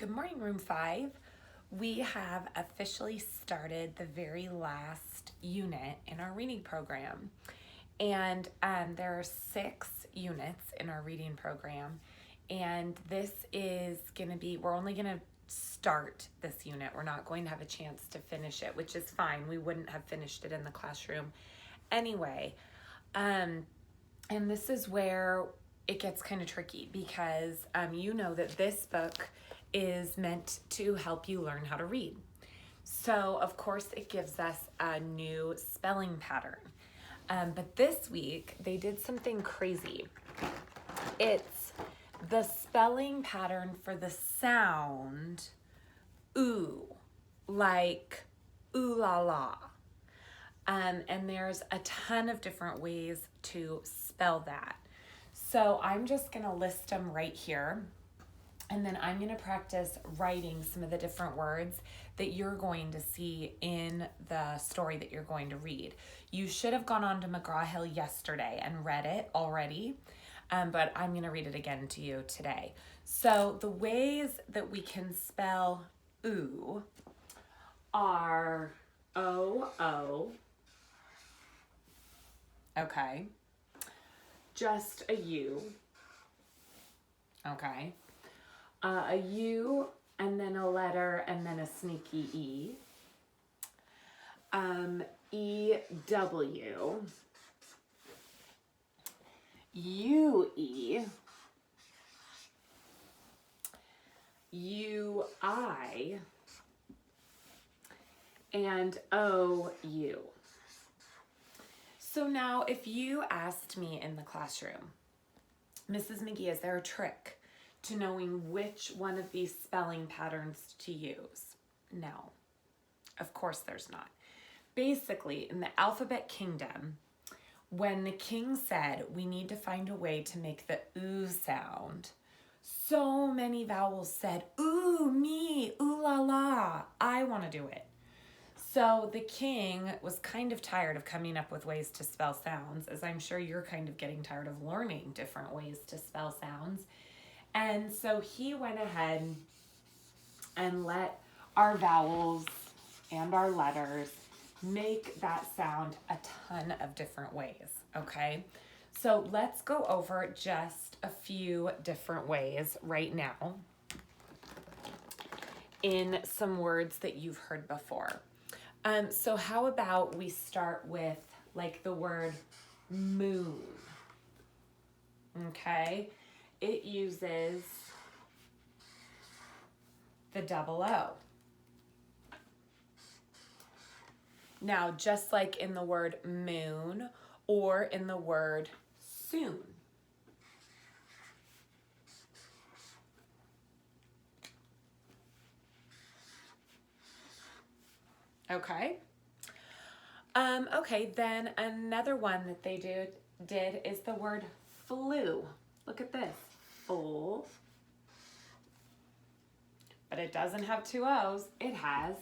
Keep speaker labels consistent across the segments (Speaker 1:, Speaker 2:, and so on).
Speaker 1: Good morning, Room 5. We have officially started the very last unit in our reading program. And there are 6 units in our reading program. And this is going to be, we're only going to start this unit. We're not going to have a chance to finish it, which is fine. We wouldn't have finished it in the classroom anyway. And this is where it gets kind of tricky because you know that this book is meant to help you learn how to read. So, of course, it gives us a new spelling pattern. But this week, they did something crazy. It's the spelling pattern for the sound ooh, like ooh la la. And there's a ton of different ways to spell that. So I'm just going to list them right here. And then I'm going to practice writing some of the different words that you're going to see in the story that you're going to read. You should have gone on to McGraw-Hill yesterday and read it already, but I'm going to read it again to you today. So the ways that we can spell ooh are O-O, okay, just a U, okay, a U and then a letter and then a sneaky E. E-W. U-E. U-I. And O-U. So now if you asked me in the classroom, Mrs. McGee, is there a trick to knowing which one of these spelling patterns to use? No, of course there's not. Basically, in the alphabet kingdom, when the king said we need to find a way to make the ooh sound, so many vowels said, ooh, me, ooh la la, I want to do it. So the king was kind of tired of coming up with ways to spell sounds, as I'm sure you're kind of getting tired of learning different ways to spell sounds. And so he went ahead and let our vowels and our letters make that sound a ton of different ways, okay? So let's go over just a few different ways right now in some words that you've heard before. So how about we start with like the word moon, okay? It uses the double O. Now, just like in the word moon or in the word soon. Okay. Okay, then another one that they did is the word flu. Look at this, full. But it doesn't have 2 O's, it has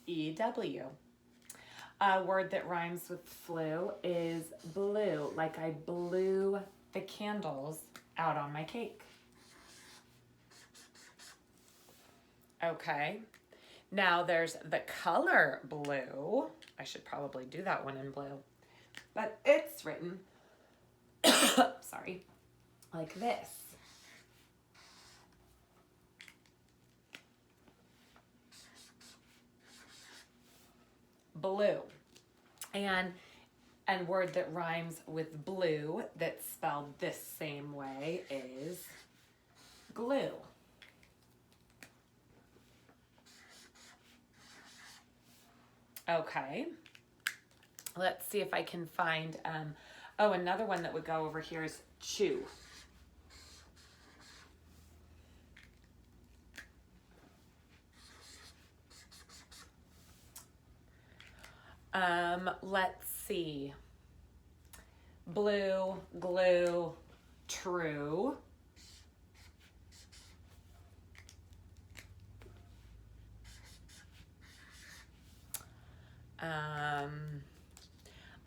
Speaker 1: E-W. A word that rhymes with flu is blue, like I blew the candles out on my cake. Okay, now there's the color blue. I should probably do that one in blue, but it's written, sorry, like this. Blue. And word that rhymes with blue that's spelled this same way is glue. Okay. Let's see if I can find, another one that would go over here is chew. Let's see. Blue, glue, true.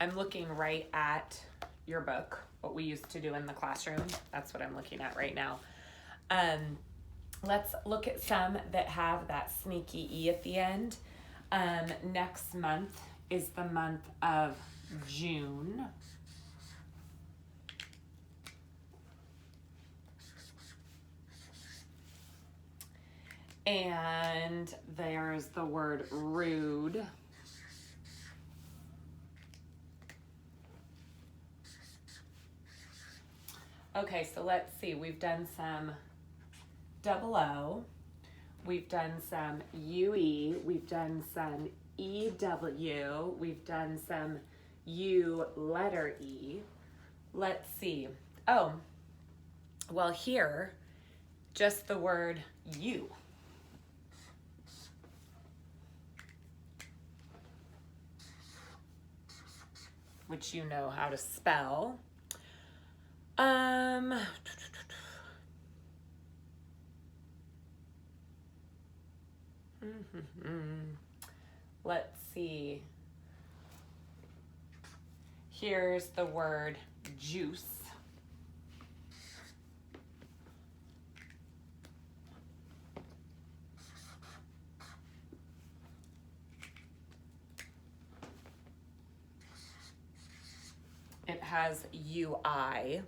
Speaker 1: I'm looking right at your book, what we used to do in the classroom. That's what I'm looking at right now. Let's look at some that have that sneaky E at the end. Next month is the month of June. And there's the word rude. Okay, so let's see. We've done some double O. We've done some UE. We've done some EW. We've done some U letter E. Let's see. Oh, well, here, just the word you. Which you know how to spell. Let's see. Here's the word juice. It has UI.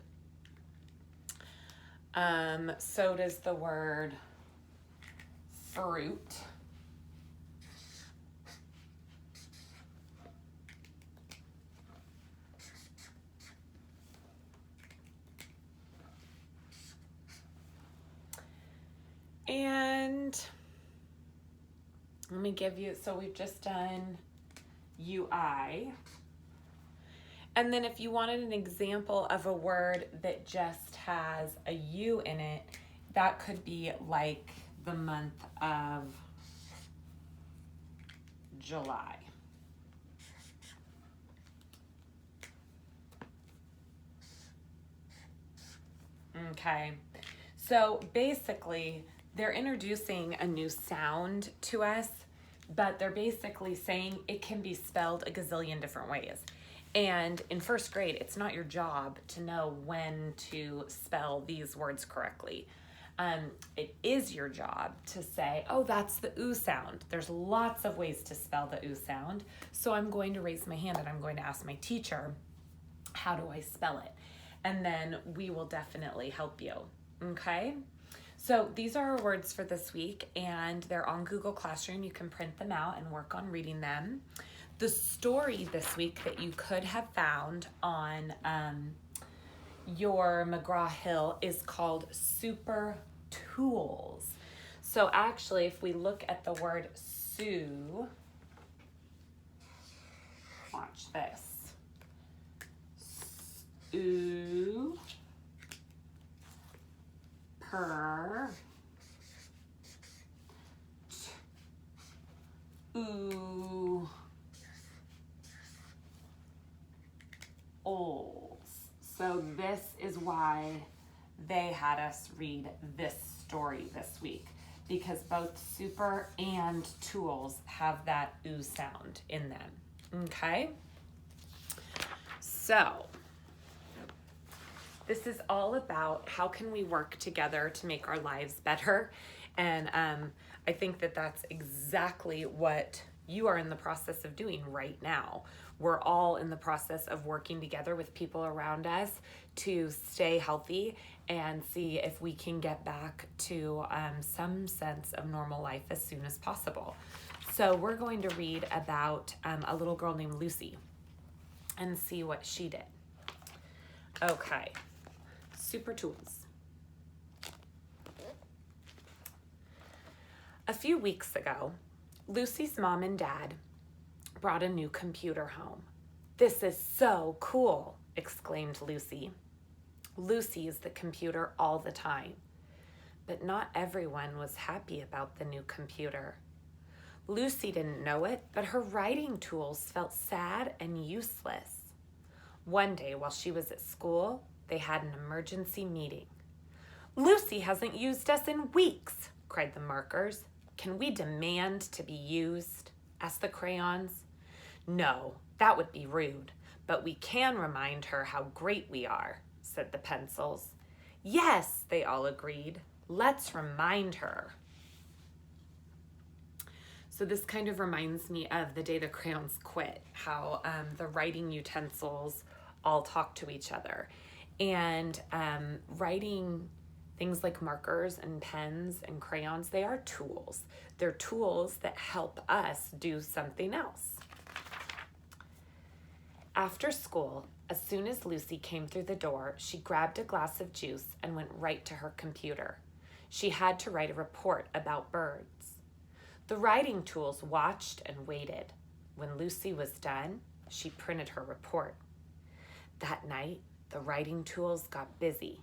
Speaker 1: So does the word fruit. And let me give you, so we've just done UI. And then if you wanted an example of a word that just has a U in it, that could be like the month of July. Okay, so basically they're introducing a new sound to us, but they're basically saying it can be spelled a gazillion different ways. And in first grade, it's not your job to know when to spell these words correctly. It is your job to say, oh, that's the oo sound. There's lots of ways to spell the oo sound. So I'm going to raise my hand and I'm going to ask my teacher, how do I spell it? And then we will definitely help you, okay? So these are our words for this week, and they're on Google Classroom. You can print them out and work on reading them. The story this week that you could have found on your McGraw-Hill is called Super Tools. So actually, if we look at the word Sue, watch this. Ooh, per, ooh, ols. So this is why they had us read this story this week, because both super and tools have that oo sound in them. Okay? So this is all about how can we work together to make our lives better. And I think that that's exactly what you are in the process of doing right now. We're all in the process of working together with people around us to stay healthy and see if we can get back to some sense of normal life as soon as possible. So we're going to read about a little girl named Lucy and see what she did. Okay, Super Tools. A few weeks ago, Lucy's mom and dad brought a new computer home. "This is so cool," exclaimed Lucy. Lucy used the computer all the time, but not everyone was happy about the new computer. Lucy didn't know it, but her writing tools felt sad and useless. One day while she was at school, they had an emergency meeting. "Lucy hasn't used us in weeks," cried the markers. "Can we demand to be used?" asked the crayons. "No, that would be rude, but we can remind her how great we are," said the pencils. "Yes," they all agreed. Let's remind her. So this kind of reminds me of the day the crayons quit, how the writing utensils all talk to each other. And writing things like markers and pens and crayons, they are tools. They're tools that help us do something else. After school, as soon as Lucy came through the door, she grabbed a glass of juice and went right to her computer. She had to write a report about birds. The writing tools watched and waited. When Lucy was done, she printed her report. That night, the writing tools got busy.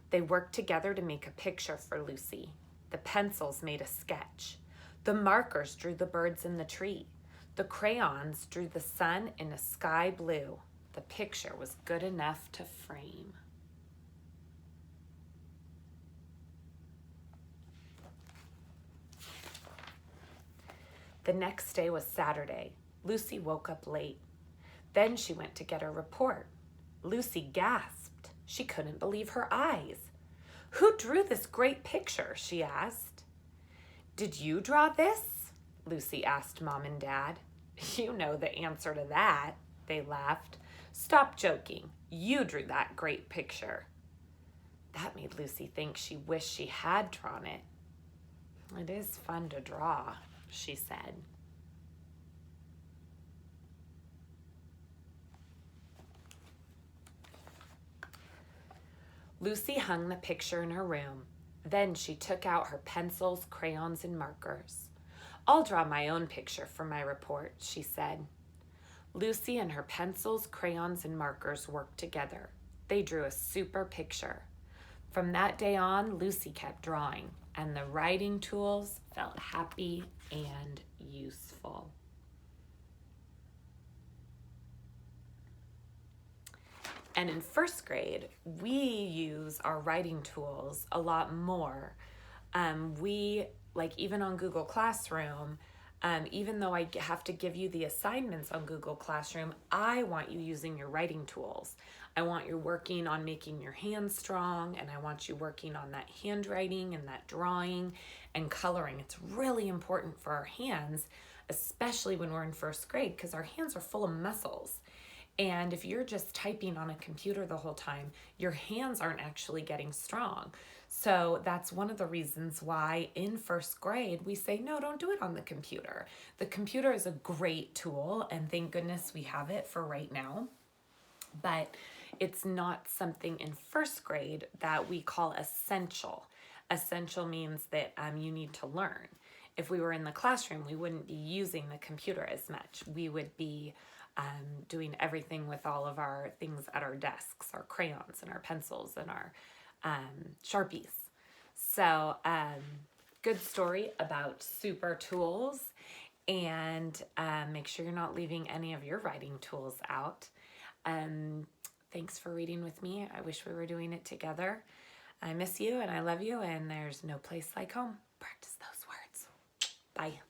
Speaker 1: They worked together to make a picture for Lucy. The pencils made a sketch. The markers drew the birds in the tree. The crayons drew the sun in a sky blue. The picture was good enough to frame. The next day was Saturday. Lucy woke up late. Then she went to get her report. Lucy gasped. She couldn't believe her eyes. "Who drew this great picture?" she asked. "Did you draw this?" Lucy asked Mom and Dad. "You know the answer to that," they laughed. "Stop joking. You drew that great picture." That made Lucy think she wished she had drawn it. "It is fun to draw," she said. Lucy hung the picture in her room. Then she took out her pencils, crayons, and markers. "I'll draw my own picture for my report," she said. Lucy and her pencils, crayons, and markers worked together. They drew a super picture. From that day on, Lucy kept drawing, and the writing tools felt happy and useful. And in first grade, we use our writing tools a lot more. Even on Google Classroom, even though I have to give you the assignments on Google Classroom, I want you using your writing tools. I want you working on making your hands strong, and I want you working on that handwriting and that drawing and coloring. It's really important for our hands, especially when we're in first grade, because our hands are full of muscles. And if you're just typing on a computer the whole time, your hands aren't actually getting strong. So that's one of the reasons why in first grade we say, no, don't do it on the computer. The computer is a great tool, and thank goodness we have it for right now. But it's not something in first grade that we call essential. Essential means that you need to learn. If we were in the classroom, we wouldn't be using the computer as much. We would be doing everything with all of our things at our desks, our crayons and our pencils and our Sharpies. So good story about super tools, and make sure you're not leaving any of your writing tools out. Thanks for reading with me. I wish we were doing it together. I miss you and I love you, and there's no place like home. Practice those words. Bye.